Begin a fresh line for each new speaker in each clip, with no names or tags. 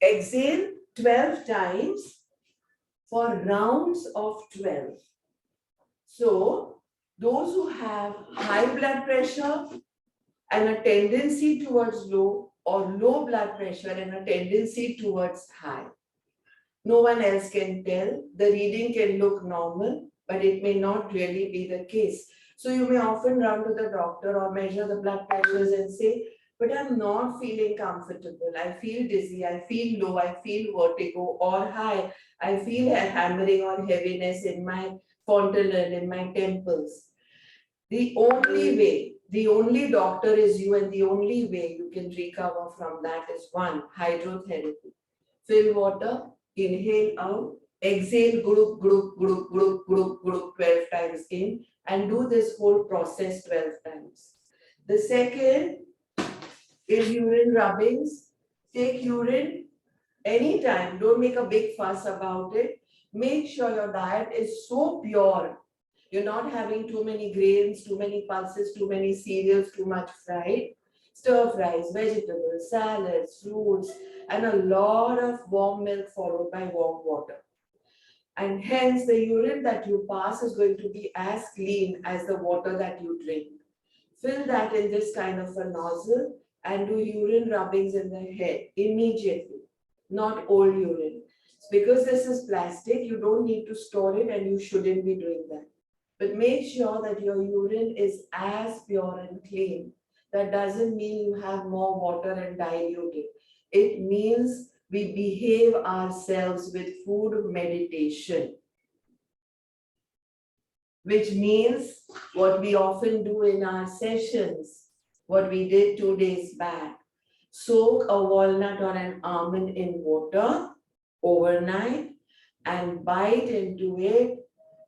Exhale 12 times for rounds of 12. So, those who have high blood pressure and a tendency towards low, or low blood pressure and a tendency towards high. No one else can tell. The reading can look normal, but it may not really be the case. So you may often run to the doctor or measure the blood pressures and say, but I'm not feeling comfortable. I feel dizzy, I feel low, I feel vertigo, or high. I feel a hammering or heaviness in my fontanelle, in my temples. The only doctor is you, and the only way you can recover from that is one, hydrotherapy. Fill water, inhale out, exhale, group, group, group, group, group, group 12 times in, and do this whole process 12 times. The second is urine rubbings. Take urine anytime, don't make a big fuss about it. Make sure your diet is so pure. You're not having too many grains, too many pulses, too many cereals, too much fried. Stir fries, vegetables, salads, fruits, and a lot of warm milk followed by warm water. And hence, the urine that you pass is going to be as clean as the water that you drink. Fill that in this kind of a nozzle and do urine rubbings in the head immediately, not old urine. Because this is plastic, you don't need to store it and you shouldn't be doing that. But make sure that your urine is as pure and clean. That doesn't mean you have more water and dilute it. It means we behave ourselves with food meditation, which means what we often do in our sessions, what we did 2 days back. Soak a walnut or an almond in water overnight and bite into it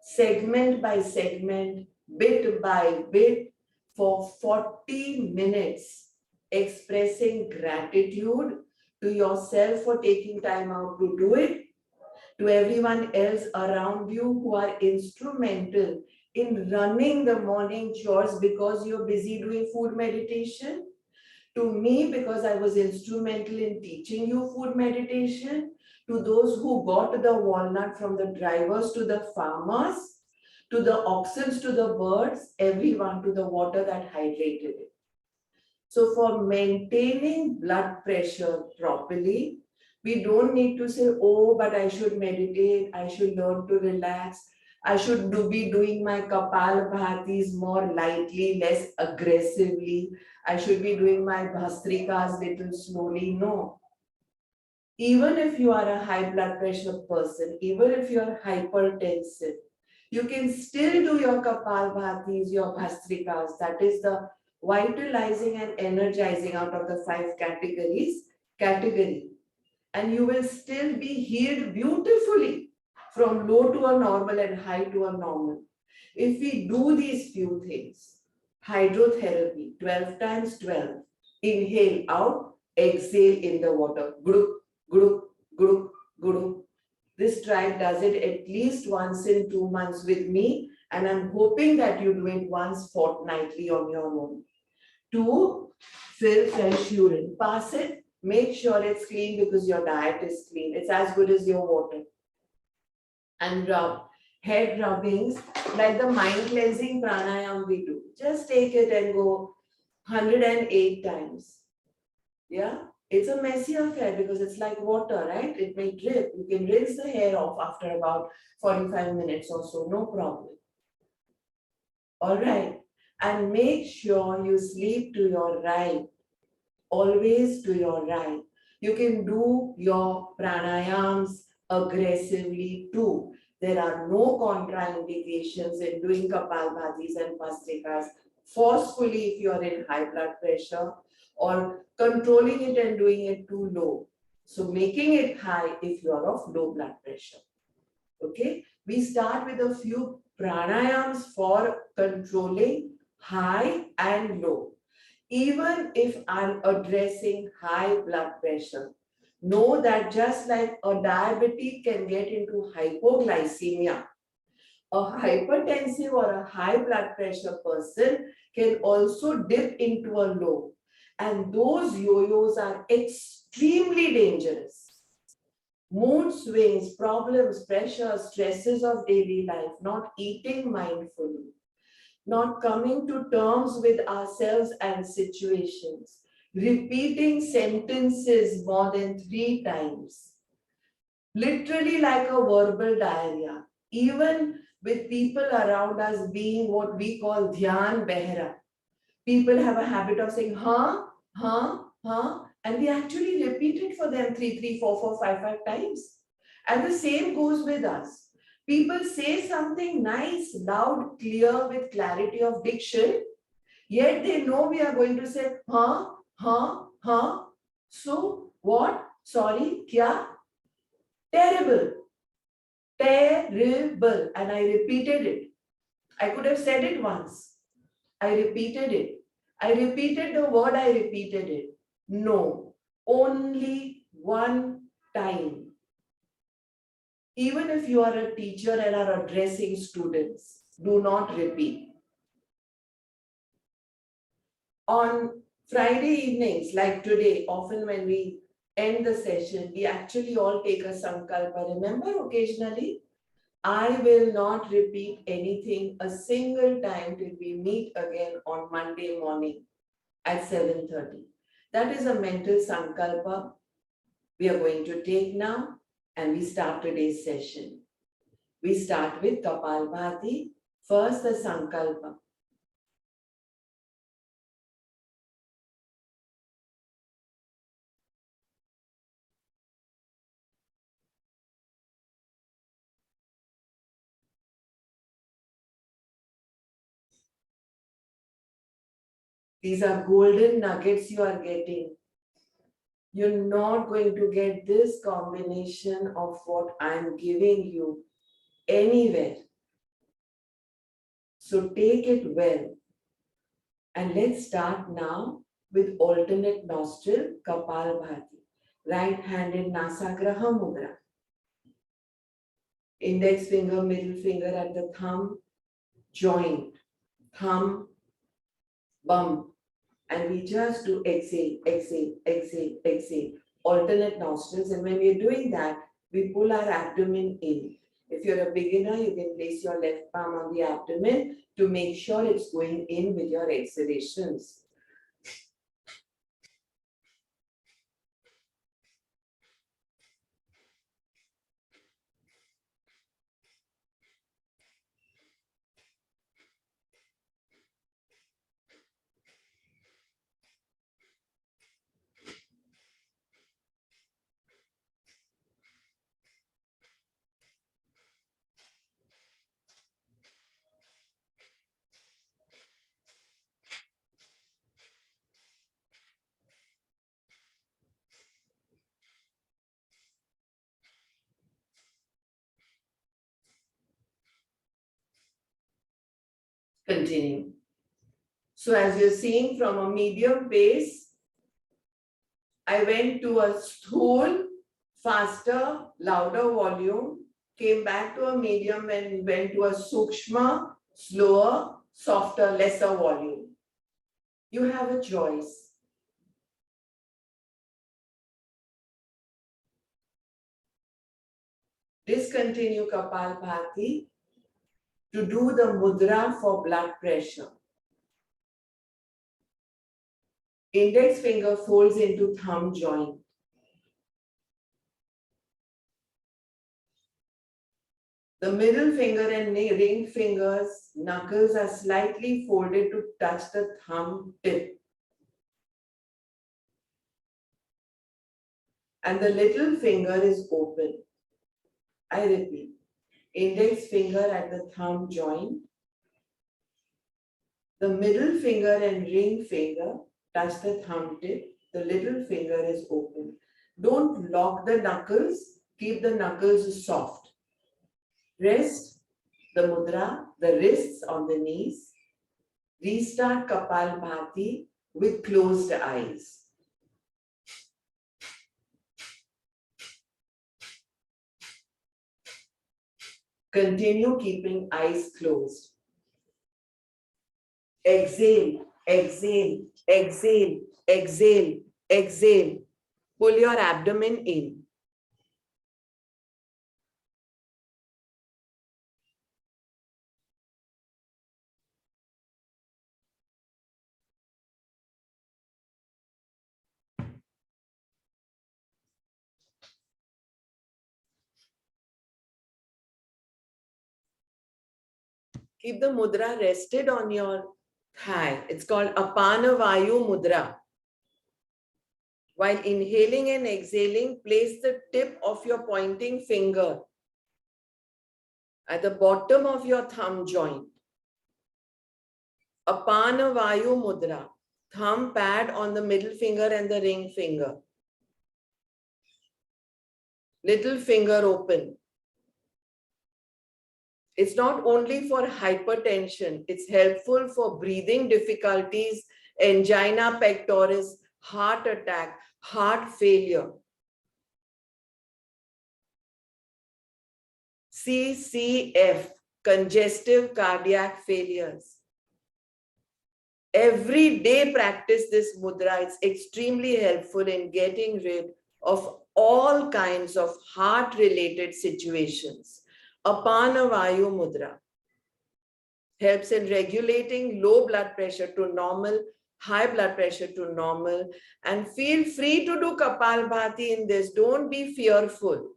segment by segment, bit by bit, for 40 minutes, expressing gratitude to yourself for taking time out to do it, to everyone else around you who are instrumental in running the morning chores because you're busy doing food meditation, to me because I was instrumental in teaching you food meditation, to those who got the walnut from the drivers to the farmers, to the oxen, to the birds, everyone, to the water that hydrated it. So for maintaining blood pressure properly, we don't need to say, oh, but I should meditate, I should learn to relax, I should be doing my Kapalabhatis more lightly, less aggressively, I should be doing my Bhastrikas little slowly. No. Even if you are a high blood pressure person, even if you are hypertensive, you can still do your Kapalabhatis, your Bhastrikas. That is the vitalizing and energizing out of the 5 category. And you will still be healed beautifully from low to a normal and high to a normal. If we do these few things, hydrotherapy, 12 times 12, inhale out, exhale in the water, group, group, group, group. This tribe does it at least once in 2 months with me, and I'm hoping that you do it once fortnightly on your own. 2, fill fresh urine, pass it, make sure it's clean because your diet is clean. It's as good as your water. And rub. Head rubbings, like the mind cleansing pranayam we do. Just take it and go 108 times. Yeah, it's a messy affair because it's like water, right? It may drip. You can rinse the hair off after about 45 minutes or so, no problem. All right. And make sure you sleep to your right. Always to your right. You can do your pranayams aggressively too. There are no contraindications in doing Kapalbhatis and Bhastrikas forcefully if you're in high blood pressure, or controlling it and doing it too low. So making it high if you're of low blood pressure. Okay, we start with a few pranayams for controlling high and low. Even if I'm addressing high blood pressure, know that just like a diabetic can get into hypoglycemia, a hypertensive or a high blood pressure person can also dip into a low. And those yo-yos are extremely dangerous. Mood swings, problems, pressure, stresses of daily life, not eating mindfully, not coming to terms with ourselves and situations, repeating sentences more than 3 times, literally like a verbal diarrhea, even with people around us being what we call dhyan behra. People have a habit of saying, and we actually repeat it for them 3, 3, 4, 4, 5 times. And the same goes with us. People say something nice, loud, clear, with clarity of diction, yet they know we are going to say, huh. So, what? Sorry, kya? Terrible, terrible. And I repeated it. I could have said it once. I repeated it. I repeated the word, I repeated it. No, only one time. Even if you are a teacher and are addressing students, do not repeat. On Friday evenings, like today, often when we end the session, we actually all take a sankalpa. Remember, occasionally, I will not repeat anything a single time till we meet again on Monday morning at 7:30. That is a mental sankalpa we are going to take now, and we start today's session. We start with Kapalbhati. First, the sankalpa. These are golden nuggets you are getting. You're not going to get this combination of what I'm giving you anywhere. So take it well. And let's start now with alternate nostril Kapalbhati. Right-handed Nasagraha Mudra. Index finger, middle finger at the thumb joint. Thumb, bump. And we just do exhale, exhale, exhale, exhale. Alternate nostrils. And when we're doing that, we pull our abdomen in. If you're a beginner, you can place your left palm on the abdomen to make sure it's going in with your exhalations. Continue. So as you're seeing, from a medium pace, I went to a sthul, faster, louder volume, came back to a medium and went to a sukshma, slower, softer, lesser volume. You have a choice. Discontinue Kapalbhati to do the mudra for blood pressure. Index finger folds into thumb joint. The middle finger and ring fingers, knuckles are slightly folded to touch the thumb tip. And the little finger is open. I repeat, index finger at the thumb joint. The middle finger and ring finger touch the thumb tip. The little finger is open. Don't lock the knuckles. Keep the knuckles soft. Rest the mudra, the wrists on the knees. Restart Kapalbhati with closed eyes. Continue keeping eyes closed. Exhale, exhale, exhale, exhale, exhale. Pull your abdomen in. Keep the mudra rested on your thigh. It's called Apana Vayu Mudra. While inhaling and exhaling, place the tip of your pointing finger at the bottom of your thumb joint. Apana Vayu Mudra. Thumb pad on the middle finger and the ring finger. Little finger open. It's not only for hypertension, it's helpful for breathing difficulties, angina pectoris, heart attack, heart failure. CCF, congestive cardiac failures. Every day practice this mudra. It's extremely helpful in getting rid of all kinds of heart-related situations. Apana Vayu Mudra helps in regulating low blood pressure to normal, high blood pressure to normal, and feel free to do Kapalbhati in this. Don't be fearful.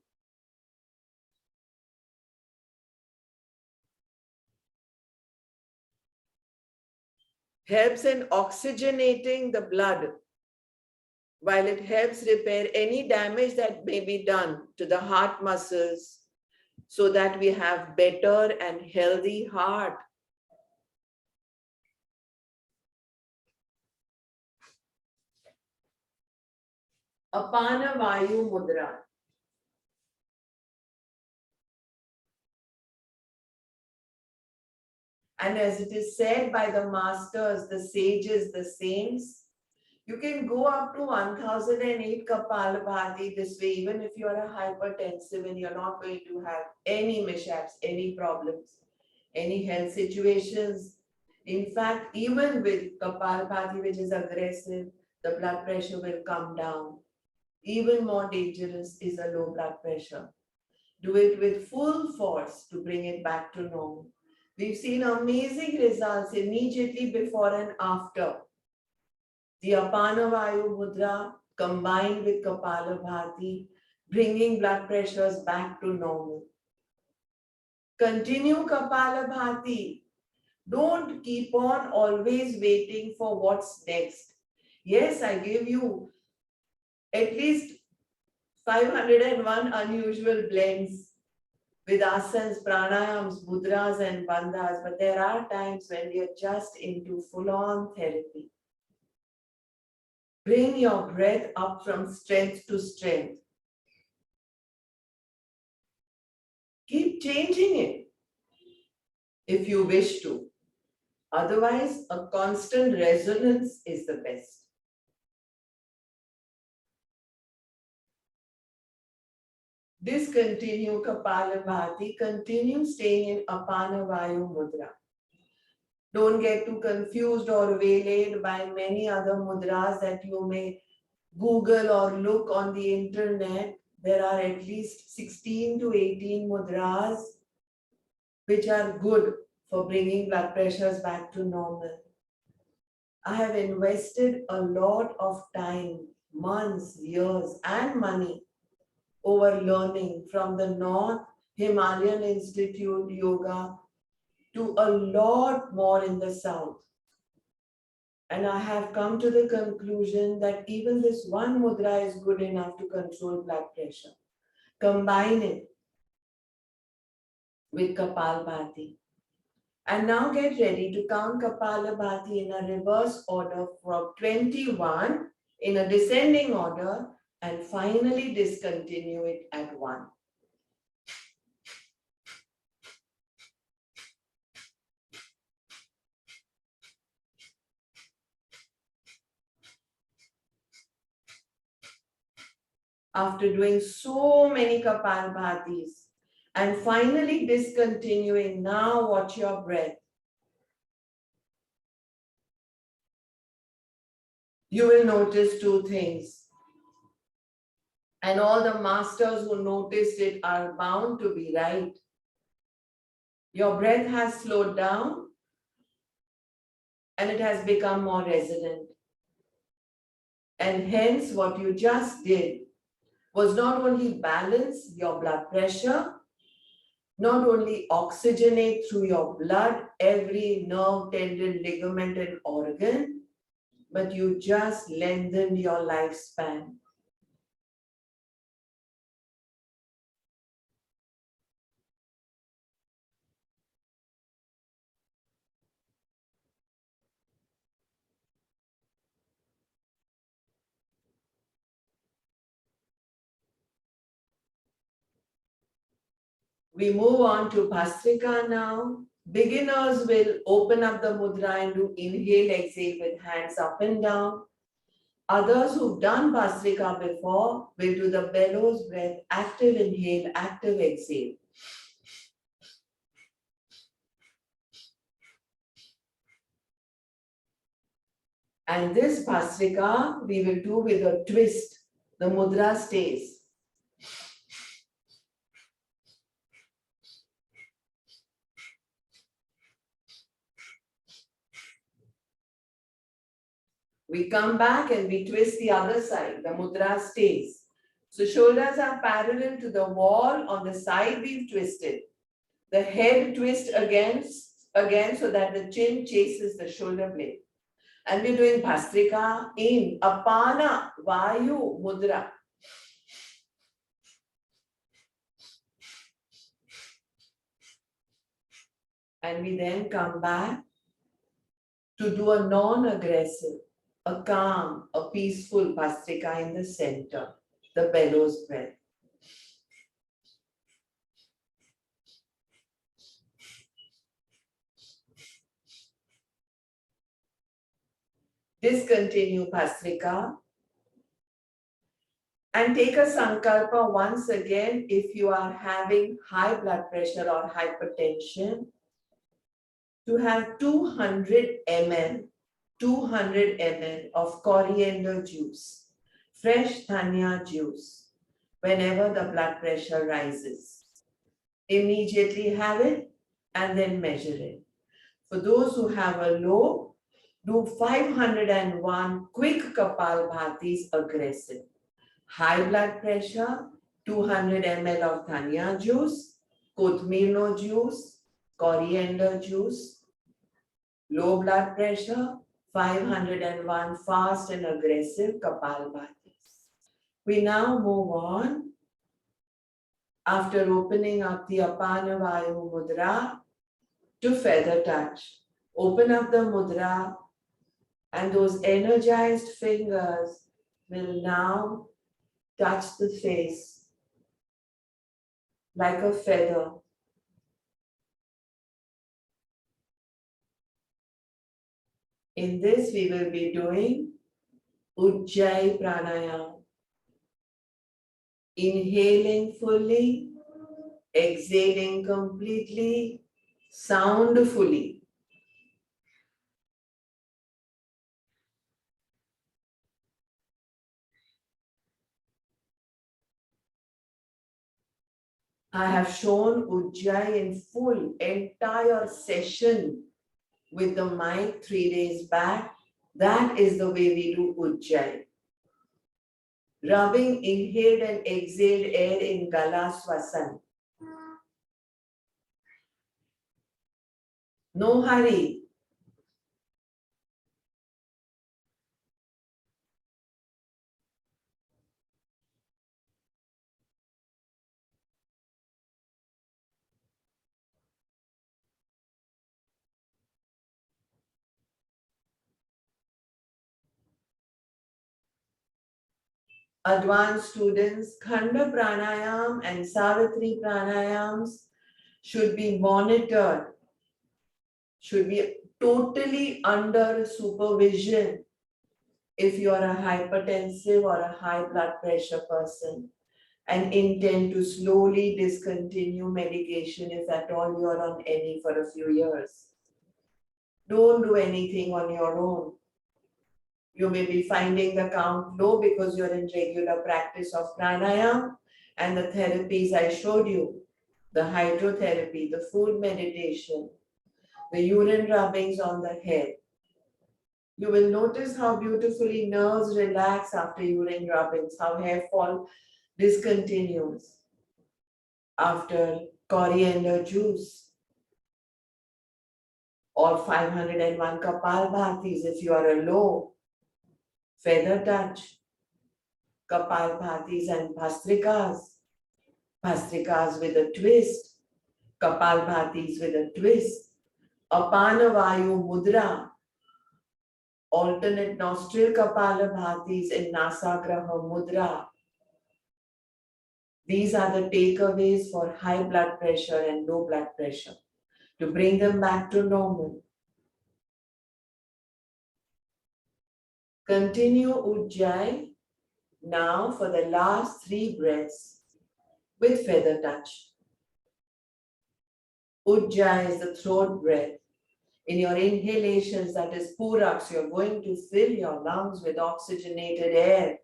Helps in oxygenating the blood, while it helps repair any damage that may be done to the heart muscles, so that we have better and healthy heart. Apana Vayu Mudra. And as it is said by the masters, the sages, the saints, you can go up to 1008 Kapalabhati this way, even if you are a hypertensive and you're not going to have any mishaps, any problems, any health situations. In fact, even with Kapalabhati, which is aggressive, the blood pressure will come down. Even more dangerous is a low blood pressure. Do it with full force to bring it back to normal. We've seen amazing results immediately before and after. The Apana Vayu Mudra combined with Kapalabhati, bringing blood pressures back to normal. Continue Kapalabhati. Don't keep on always waiting for what's next. Yes, I gave you at least 501 unusual blends with asanas, pranayams, mudras and bandhas, but there are times when we are just into full-on therapy. Bring your breath up from strength to strength. Keep changing it if you wish to. Otherwise, a constant resonance is the best. Discontinue Kapalabhati, continue staying in Apana Vayu Mudra. Don't get too confused or waylaid by many other mudras that you may Google or look on the internet. There are at least 16 to 18 mudras which are good for bringing blood pressures back to normal. I have invested a lot of time, months, years, and money over learning from the North Himalayan Institute Yoga to a lot more in the South. And I have come to the conclusion that even this one mudra is good enough to control blood pressure. Combine it with Kapalbhati. And now get ready to count Kapalabhati in a reverse order from 21 in a descending order and finally discontinue it at 1. After doing so many Kapalbhatis and finally discontinuing, now watch your breath. You will notice two things. And all the masters who noticed it are bound to be right. Your breath has slowed down and it has become more resonant. And hence what you just did was not only balance your blood pressure, not only oxygenate through your blood, every nerve, tendon, ligament, and organ, but you just lengthen your lifespan. We move on to Bhastrika now. Beginners will open up the mudra and do inhale, exhale with hands up and down. Others who've done Bhastrika before will do the bellows breath, active inhale, active exhale. And this Bhastrika we will do with a twist. The mudra stays. We come back and we twist the other side. The mudra stays. So shoulders are parallel to the wall. On the side we've twisted. The head twist again so that the chin chases the shoulder blade. And we're doing Bhastrika in Apana Vayu Mudra. And we then come back to do a non-aggressive, a calm, a peaceful Bhastrika in the center, the bellows breath. Discontinue Bhastrika and take a sankalpa once again if you are having high blood pressure or hypertension to have 200 ml of coriander juice, fresh dhania juice, whenever the blood pressure rises. Immediately have it and then measure it. For those who have a low, do 501 quick Kapalbhatis aggressive. High blood pressure, 200 ml of dhania juice, kothmirno juice, coriander juice. Low blood pressure, 501 fast and aggressive Kapalbhatis. We now move on. After opening up the Apana Vayu Mudra to feather touch. Open up the mudra and those energized fingers will now touch the face like a feather. In this, we will be doing Ujjayi Pranayama. Inhaling fully, exhaling completely, soundfully. I have shown Ujjayi in full, entire session with the mic 3 days back. That is the way we do Ujjayi. Rubbing inhaled and exhaled air in Gala Swasan. No hurry. Advanced students, Khanda Pranayam and Savitri Pranayams should be monitored, should be totally under supervision if you are a hypertensive or a high blood pressure person and intend to slowly discontinue medication if at all you are on any for a few years. Don't do anything on your own. You may be finding the count low because you're in regular practice of pranayama and the therapies I showed you, the hydrotherapy, the food meditation, the urine rubbings on the head. You will notice how beautifully nerves relax after urine rubbings, how hair fall discontinues after coriander juice, or 501 Kapalbhatis if you are a low, feather touch, Kapalbhatis and Bhastrikas with a twist, Kapalbhatis with a twist, Apanavayu Mudra, alternate nostril Kapalabhatis in Nasagraha Mudra. These are the takeaways for high blood pressure and low blood pressure to bring them back to normal. Continue Ujjayi now for the last 3 breaths with feather touch. Ujjayi is the throat breath. In your inhalations, that is Puraks, you're going to fill your lungs with oxygenated air.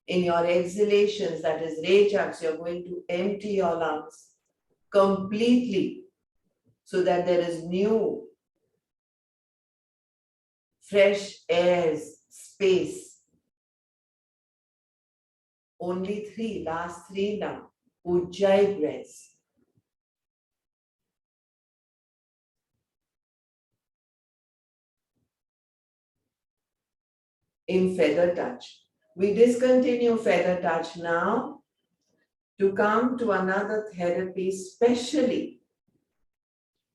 In your exhalations, that is Rejaks, you're going to empty your lungs completely so that there is new, fresh air's space. Only 3, last 3 now. Ujjayi breaths. In feather touch. We discontinue feather touch now to come to another therapy specially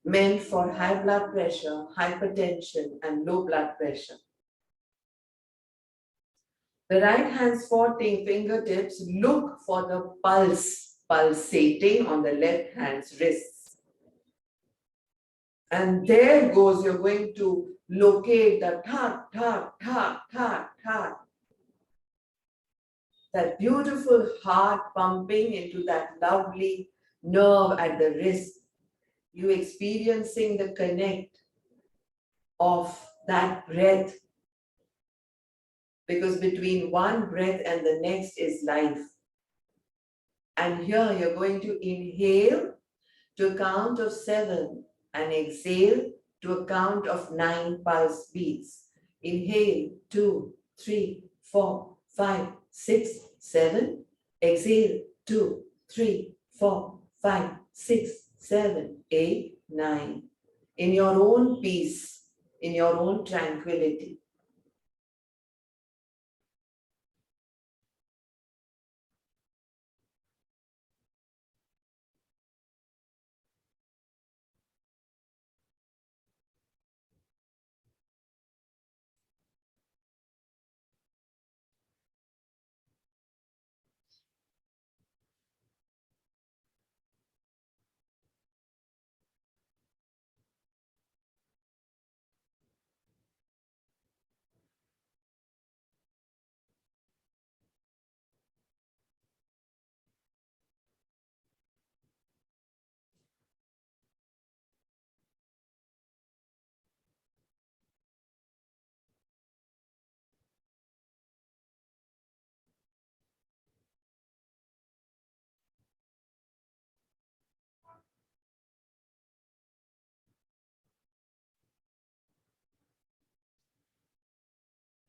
meant for high blood pressure, hypertension, and low blood pressure. The right hand's 14 fingertips look for the pulse pulsating on the left hand's wrists. And there goes, you're going to locate the thak, thak, thak, thak, thak. That beautiful heart pumping into that lovely nerve at the wrist. You experiencing the connect of that breath. Because between one breath and the next is life. And here you're going to inhale to a count of 7 and exhale to a count of 9 pulse beats. Inhale, 2, 3, 4, 5, 6, 7. Exhale, 2, 3, 4, 5, 6, 7, 8, 9. In your own peace, in your own tranquility.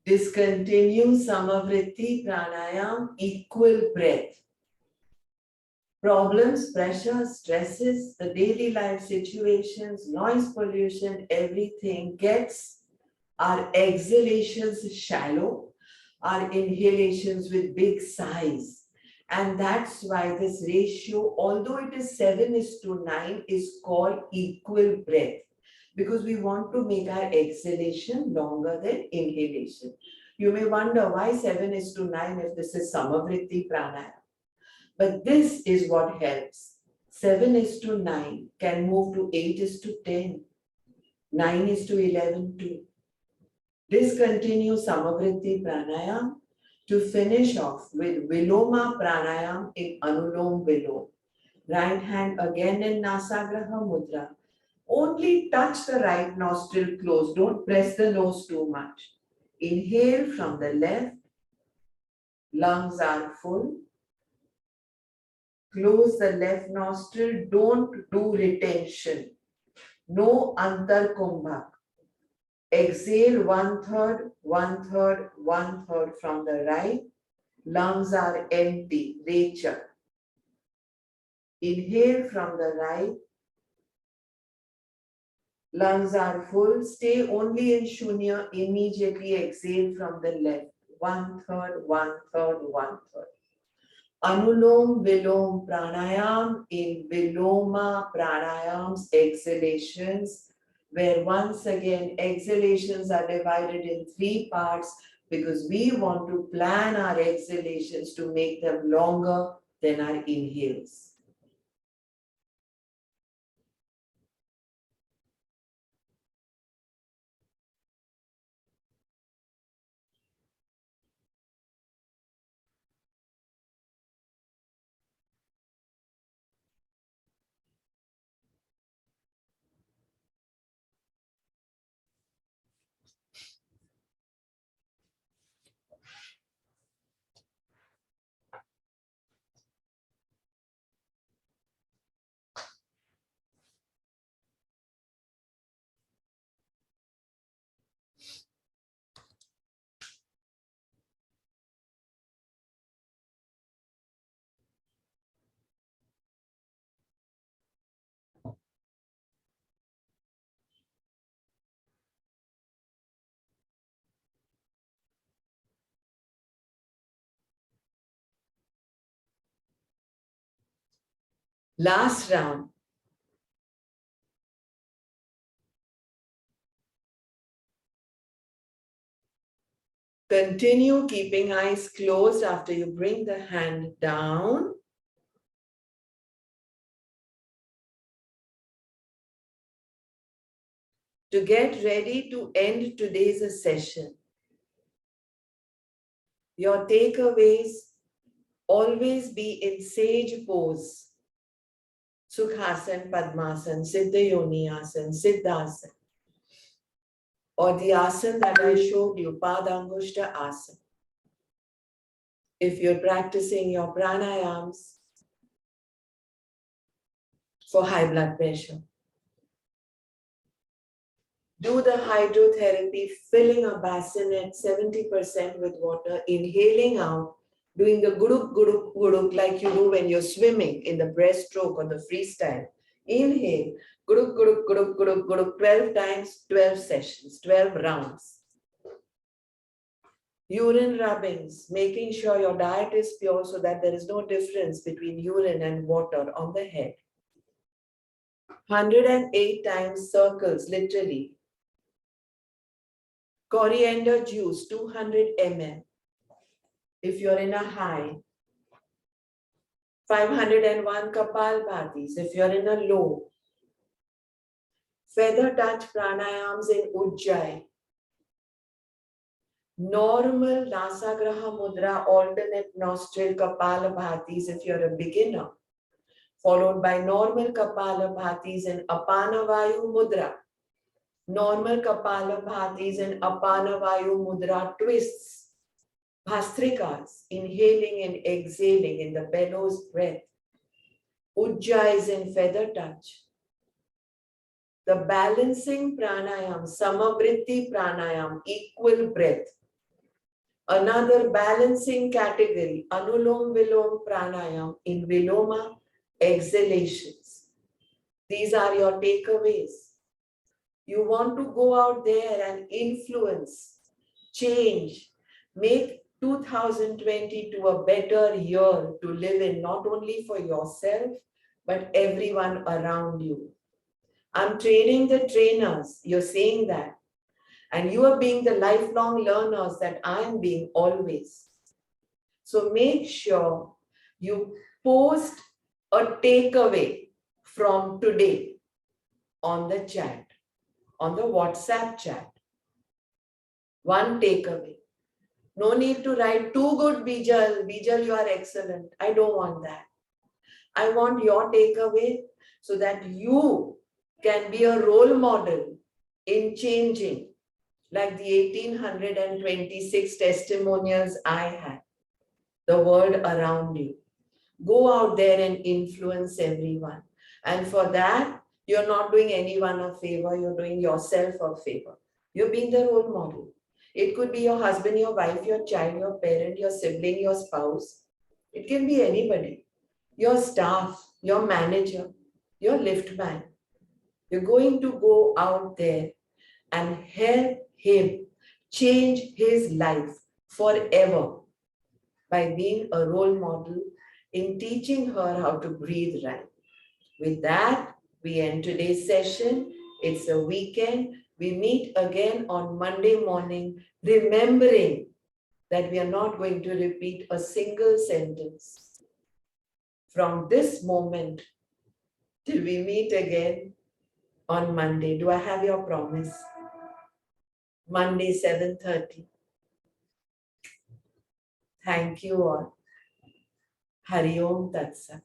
Discontinue Samavritti Pranayam, equal breath. Problems, pressure, stresses, the daily life situations, noise pollution, everything gets our exhalations shallow, our inhalations with big sighs. And that's why this ratio, although it is 7:9, is called equal breath. Because we want to make our exhalation longer than inhalation. You may wonder why 7:9 if this is Samavritti Pranayama. But this is what helps. 7:9 can move to 8:10, 9:11 too. Discontinue Samavritti Pranayam to finish off with Viloma Pranayam in Anulom Vilom. Right hand again in Nasagraha Mudra. Only touch the right nostril close. Don't press the nose too much. Inhale from the left. Lungs are full. Close the left nostril. Don't do retention. No antar kumbhak. Exhale 1/3, 1/3, 1/3 from the right. Lungs are empty. Recha. Inhale from the right. Lungs are full. Stay only in Shunya. Immediately exhale from the left. 1/3, 1/3, 1/3. Anulom Vilom Pranayam in Viloma Pranayams, exhalations, where once again exhalations are divided in 3 parts because we want to plan our exhalations to make them longer than our inhales. Last round. Continue keeping eyes closed after you bring the hand down. To get ready to end today's session, your takeaways always be in sage pose. Sukhasan, Padmasan, Siddha Yoni Asan, Siddhasan. Or the asana that I showed you, Padangushta Asana. If you're practicing your pranayams for high blood pressure. Do the hydrotherapy, filling a basin at 70% with water, inhaling out, doing the guruk, guruk, guruk like you do when you're swimming in the breaststroke or the freestyle. Inhale, guruk, guruk, guruk, guruk, guruk, 12 times, 12 sessions, 12 rounds. Urine rubbings, making sure your diet is pure so that there is no difference between urine and water on the head. 108 times circles, literally. Coriander juice, 200 ml. If you're in a high. 501 Kapalbhatis if you're in a low. Feather touch pranayams in Ujjayi. Normal Nasagraha Mudra, alternate nostril Kapalabhatis if you're a beginner. Followed by normal Kapalabhatis in Apanavayu Mudra. Normal Kapalabhatis in Apanavayu Mudra twists. Bhastrikas, inhaling and exhaling in the bellows breath. Ujjayis in feather touch. The balancing pranayam, samavritti pranayam, equal breath. Another balancing category, anulom vilom pranayam in viloma, exhalations. These are your takeaways. You want to go out there and influence, change, make 2022 a better year to live in, not only for yourself, but everyone around you. I'm training the trainers, you're saying that. And you are being the lifelong learners that I am being always. So make sure you post a takeaway from today on the chat, on the WhatsApp chat. One takeaway. No need to write too good, Bijal. Bijal, you are excellent. I don't want that. I want your takeaway so that you can be a role model in changing, like the 1826 testimonials I had, the world around you. Go out there and influence everyone. And for that, you're not doing anyone a favor, you're doing yourself a favor. You're being the role model. It could be your husband, your wife, your child, your parent, your sibling, your spouse. It can be anybody. your staff, your manager, your lift man. You're going to go out there and help him change his life forever by being a role model in teaching her how to breathe right. With that, we end today's session. It's a weekend. We meet again on Monday morning, remembering that we are not going to repeat a single sentence. From this moment till we meet again on Monday, do I have your promise? Monday, 7:30. Thank you all. Hari Om Tat Sat.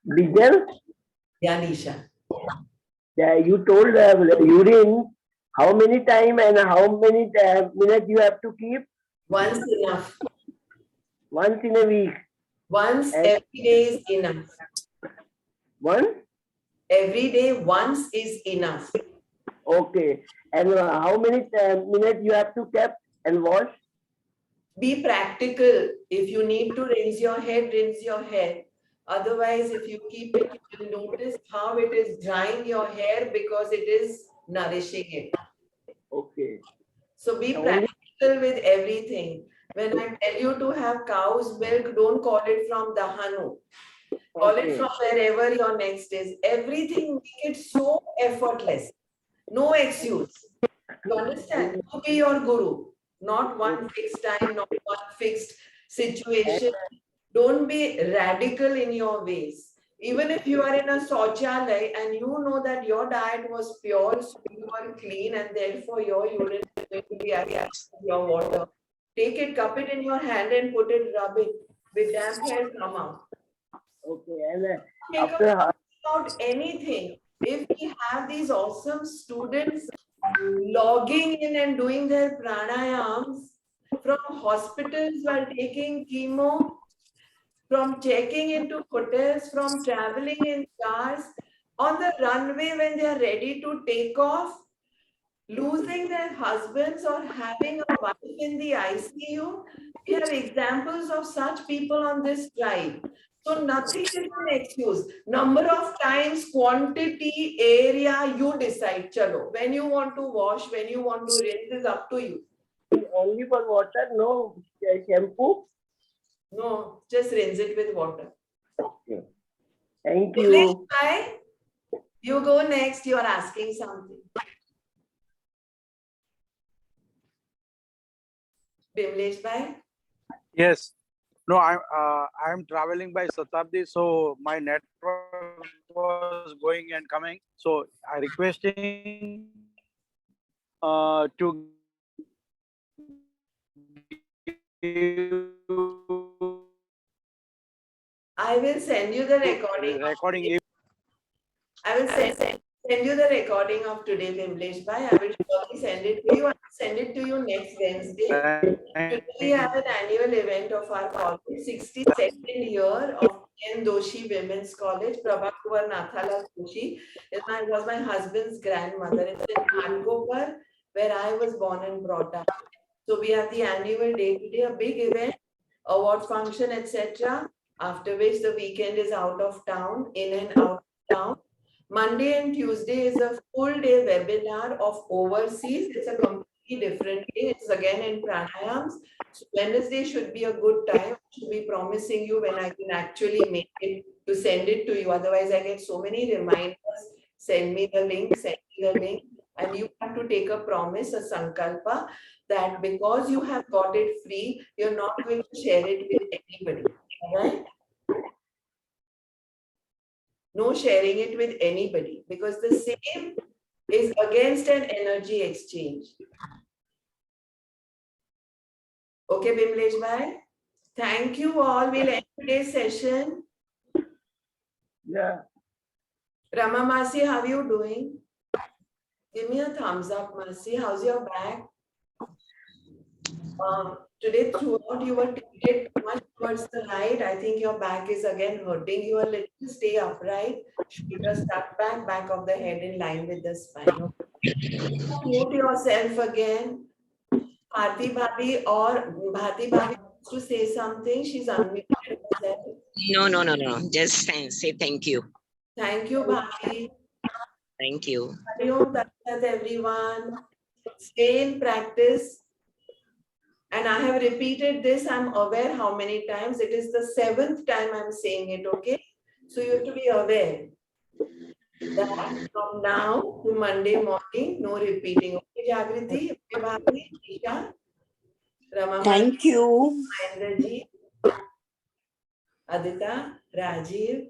Bijal,
Yeah, Nisha.
you told urine how many time and how many minutes you have to keep
Once enough.
once in a week.
Once
And
every day is enough.
one?
Every day, once is enough.
Okay. And how many minutes you have to keep and wash?
Be practical. If you need to rinse your head, rinse your head. Otherwise, if you keep it, you will notice how it is drying your hair because it is nourishing it.
Okay.
So be
Only
practical with everything. When I tell you to have cow's milk, don't call it from Dahanu. Call it
okay.
from wherever your next is. Everything make it so effortless. No excuse. You understand? You be your guru, not one fixed time, not one fixed situation. Don't be radical in your ways. Even if you are in a Sauchalay and you know that your diet was pure, so you are clean, and therefore your urine is going to be as your water. Take it, cup it in your hand and put it, rub it. With damp hair, come out.
Okay. And
Take a
after
about anything. If we have these awesome students logging in and doing their pranayams from hospitals while taking chemo, from checking into hotels, from traveling in cars, on the runway when they are ready to take off, losing their husbands or having a wife in the ICU. We have examples of such people on this drive. So nothing is an excuse. Number of times, quantity, area, you decide. Chalo. When you want to wash, when you want to rinse is up to you.
only for water, no shampoo.
No, just rinse it with water.
Okay. Thank
Village
you.
Bhai, you go next. You are asking something. Vimlesh Bhai.
Yes. No, I'm traveling by Satabdi, so my network was going and coming. So I requesting to give
I will send you the recording.
recording.
I will send you the recording of today, Vimlesh Bhai. I will surely send it to you. I will send it to you next Wednesday. Today we have an annual event of our college, 62nd year of N. Doshi Women's College. Prabhakuvar Nathala Doshi was my husband's grandmother. It's in Ghatkopar, where I was born and brought up. So we have the annual day today, a big event, award function, etc. After which the weekend is out of town, in and out of town. Monday and Tuesday is a full day webinar of overseas. It's a completely different thing. It's again in pranayams. So Wednesday should be a good time. I should be promising you when I can actually make it to send it to you. Otherwise, I get so many reminders. Send me the link, send me the link. And you have to take a promise, a sankalpa, that because you have got it free, you're not going to share it with anybody. Right? No sharing it with anybody, because the same is against an energy exchange. Okay, Bimlesh Bhai? Thank you all. We'll end today's session.
Yeah.
Rama Masi, how are you doing? Give me a thumbs up, Masi. How's your back? Today throughout you were tilted too much towards the right. I think your back is again hurting you a little. Stay upright, shoulders tucked back, back of the head in line with the spine. Mute yourself again. Bharti Bhabhi wants to say something. She's unmuted herself.
No. Just say thank you.
Thank you, Bhabhi.
Thank you.
Hari Om Tat Sat, everyone. Stay in practice. And I have repeated this, I'm aware how many times. It is the 7th time I'm saying it, okay? So you have to be aware that from now to Monday morning, no repeating. Okay, Jagriti, okay, Bhabhi, Isha, Rama,
Thank you.
Mahendraji, Adita, Rajiv.